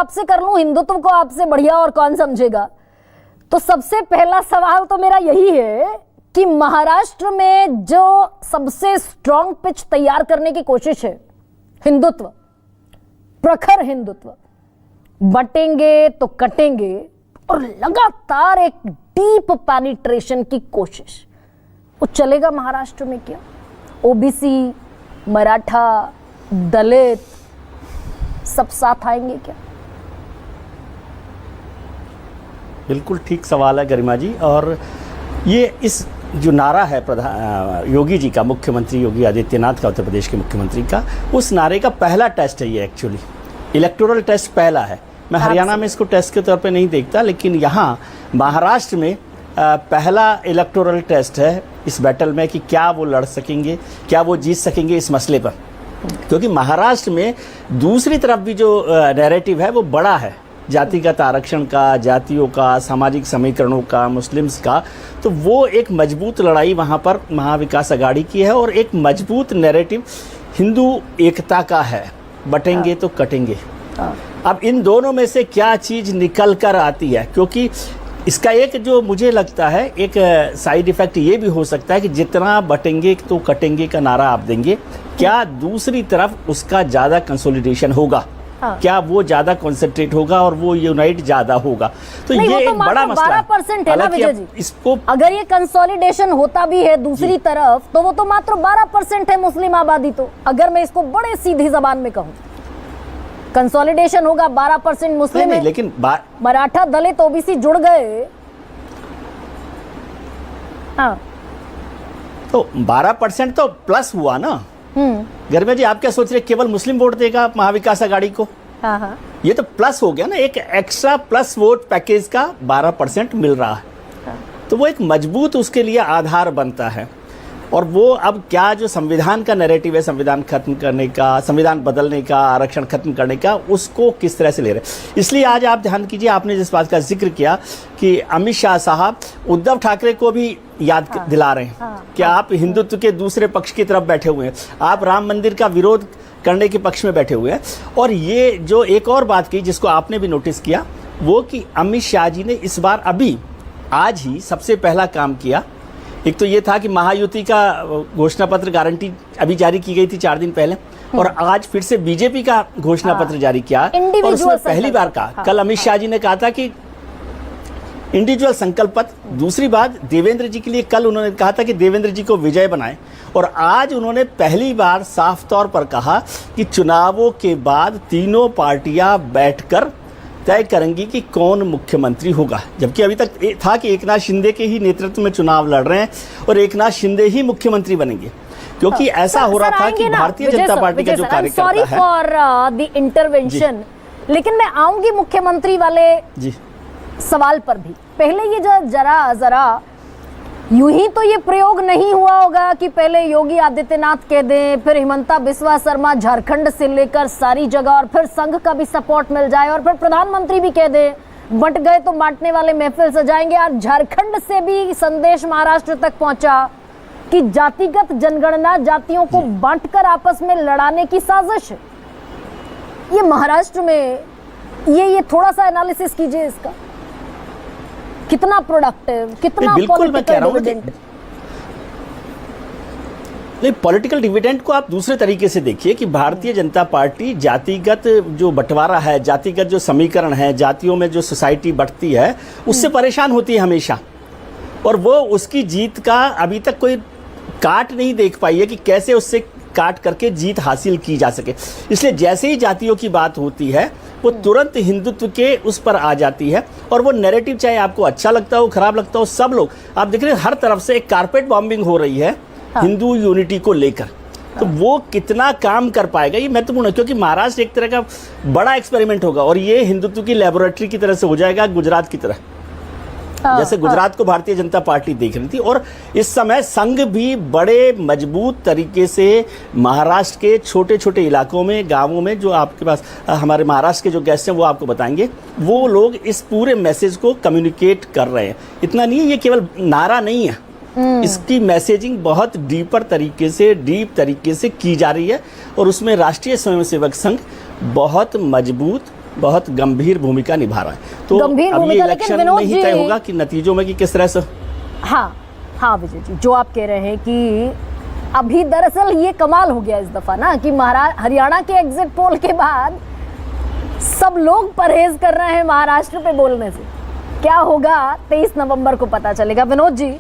आपसे कर लूं, हिंदुत्व को आपसे बढ़िया और कौन समझेगा। तो सबसे पहला सवाल तो मेरा यही है कि महाराष्ट्र में जो सबसे स्ट्रॉन्ग पिच तैयार करने की कोशिश है, हिंदुत्व, प्रखर हिंदुत्व, बटेंगे तो कटेंगे, और लगातार एक डीप पेनिट्रेशन की कोशिश, वो चलेगा महाराष्ट्र में क्या? ओबीसी, मराठा, दलित सब साथ आएंगे क्या? बिल्कुल ठीक सवाल है गरिमा जी। और ये इस जो नारा है योगी जी का, मुख्यमंत्री योगी आदित्यनाथ का, उत्तर प्रदेश के मुख्यमंत्री का, उस नारे का पहला टेस्ट है ये। एक्चुअली इलेक्टोरल टेस्ट पहला है। मैं हरियाणा में इसको टेस्ट के तौर पे नहीं देखता, लेकिन यहाँ महाराष्ट्र में पहला इलेक्टोरल टेस्ट है इस बैटल में कि क्या वो लड़ सकेंगे, क्या वो जीत सकेंगे इस मसले पर। क्योंकि महाराष्ट्र में दूसरी तरफ भी जो नैरेटिव है वो बड़ा है, जातिगत आरक्षण का, जातियों का, सामाजिक समीकरणों का, मुस्लिम्स का। तो वो एक मजबूत लड़ाई वहाँ पर महाविकास अघाड़ी की है, और एक मजबूत नैरेटिव हिंदू एकता का है, बटेंगे तो कटेंगे। अब इन दोनों में से क्या चीज़ निकल कर आती है, क्योंकि इसका एक जो मुझे लगता है एक साइड इफ़ेक्ट ये भी हो सकता है कि जितना बटेंगे तो कटेंगे का नारा आप देंगे, क्या दूसरी तरफ उसका ज़्यादा कंसोलिडेशन होगा? क्या वो ज्यादा कॉन्सेंट्रेट होगा और वो यूनाइट ज्यादा होगा? तो ये एक बड़ा मसला है। 12% है ना विजय जी, इसको अगर ये कंसोलिडेशन होता भी है दूसरी तरफ, तो वो तो मात्र 12% है मुस्लिम आबादी। तो अगर मैं इसको बड़े सीधी जबान में कहूँ, कंसोलिडेशन होगा, 12% मुस्लिम है, लेकिन मराठा, दलित, ओबीसी जुड़ गए। हाँ, तो 12% तो प्लस हुआ ना। गरिमा जी, आप क्या सोच रहे, केवल मुस्लिम वोट देगा महाविकास अघाड़ी को? हाँ। ये तो प्लस हो गया ना, एक एक्स्ट्रा प्लस वोट पैकेज का 12% मिल रहा है। तो वो एक मजबूत उसके लिए आधार बनता है। और वो अब क्या जो संविधान का नैरेटिव है, संविधान खत्म करने का, संविधान बदलने का, आरक्षण खत्म करने का, उसको किस तरह से ले रहे हैं। इसलिए आज आप ध्यान कीजिए, आपने जिस बात का जिक्र किया कि अमित शाह साहब उद्धव ठाकरे को भी याद दिला रहे हैं कि आप हिंदुत्व के दूसरे पक्ष की तरफ बैठे हुए हैं, आप राम मंदिर का विरोध करने के पक्ष में बैठे हुए हैं। और ये जो एक और बात की जिसको आपने भी नोटिस किया, वो कि अमित शाह जी ने इस बार अभी आज ही सबसे पहला काम किया। एक तो ये था कि महायुति का घोषणा पत्र, गारंटी अभी जारी की गई थी 4 दिन पहले, और आज फिर से बीजेपी का घोषणा पत्र जारी किया। और उसमें पहली बार कहा, कल अमित शाह जी ने कहा था कि इंडिविजुअल संकल्प पत्र। दूसरी बात, देवेंद्र जी के लिए कल उन्होंने कहा था कि देवेंद्र जी को विजय बनाएं। और आज उन्होंने पहली बार साफ तौर पर कहा कि चुनावों के बाद तीनों पार्टियां बैठकर तय करेंगी कि कौन मुख्यमंत्री होगा। जबकि अभी तक था कि एकनाथ शिंदे के ही नेतृत्व में चुनाव लड़ रहे हैं और एकनाथ शिंदे ही मुख्यमंत्री बनेंगे, क्योंकि ऐसा हो रहा था कि भारतीय जनता पार्टी का जो कार्यकर्ता है। सॉरी फॉर द इंटरवेंशन, लेकिन मैं आऊंगी मुख्यमंत्री वाले सवाल पर भी। पहले ये जो जरा यूं ही तो ये प्रयोग नहीं हुआ होगा कि पहले योगी आदित्यनाथ कह दें, फिर हिमंता बिस्वा शर्मा झारखंड से लेकर सारी जगह, और फिर संघ का भी सपोर्ट मिल जाए, और फिर प्रधानमंत्री भी कह दें बंट गए तो बांटने वाले महफिल सजाएंगे। आज झारखंड से भी संदेश महाराष्ट्र तक पहुंचा कि जातिगत जनगणना, जातियों को बांटकर आपस में लड़ाने की साजिश है। ये महाराष्ट्र में ये थोड़ा सा एनालिसिस कीजिए इसका, कितना प्रोडक्टिव, कितना पॉलिटिकल डिविडेंड। नहीं, पॉलिटिकल डिविडेंड को आप दूसरे तरीके से देखिए कि भारतीय जनता पार्टी जातिगत जो बंटवारा है, जातिगत जो समीकरण है, जातियों में जो सोसाइटी बढ़ती है, उससे परेशान होती है हमेशा। और वो उसकी जीत का अभी तक कोई काट नहीं देख पाई है कि कैसे उससे काट करके जीत हासिल की जा सके। इसलिए जैसे ही जातियों की बात होती है, वो तुरंत हिंदुत्व के उस पर आ जाती है। और वो नैरेटिव चाहे आपको अच्छा लगता हो, खराब लगता हो, सब लोग आप देख रहे हैं हर तरफ से एक कारपेट बॉम्बिंग हो रही है हिंदू यूनिटी को लेकर। तो वो कितना काम कर पाएगा ये महत्वपूर्ण है, क्योंकि महाराष्ट्र एक तरह का बड़ा एक्सपेरिमेंट होगा और ये हिंदुत्व की लेबोरेटरी की तरह से हो जाएगा, गुजरात की तरह। जैसे गुजरात को भारतीय जनता पार्टी देख रही थी। और इस समय संघ भी बड़े मजबूत तरीके से महाराष्ट्र के छोटे छोटे इलाकों में, गांवों में, जो आपके पास हमारे महाराष्ट्र के जो गेस्ट हैं वो आपको बताएंगे, वो लोग इस पूरे मैसेज को कम्युनिकेट कर रहे हैं। इतना नहीं है, ये केवल नारा नहीं है, इसकी मैसेजिंग बहुत डीप तरीके से की जा रही है। और उसमें राष्ट्रीय स्वयंसेवक संघ बहुत मजबूत बहुत गंभीर भूमिका निभा रहा है। तो गंभीर अब ये भूमिका, लेकिन इलेक्शन विनोद में ही तय जी- होगा कि नतीजों में कि किस तरह से। हाँ हाँ विजय जी, जो आप कह रहे हैं कि अभी दरअसल ये कमाल हो गया इस दफा ना कि हरियाणा के एग्जिट पोल के बाद सब लोग परहेज कर रहे हैं महाराष्ट्र पे बोलने से। क्या होगा 23 नवंबर को पता चलेगा। विनोद जी,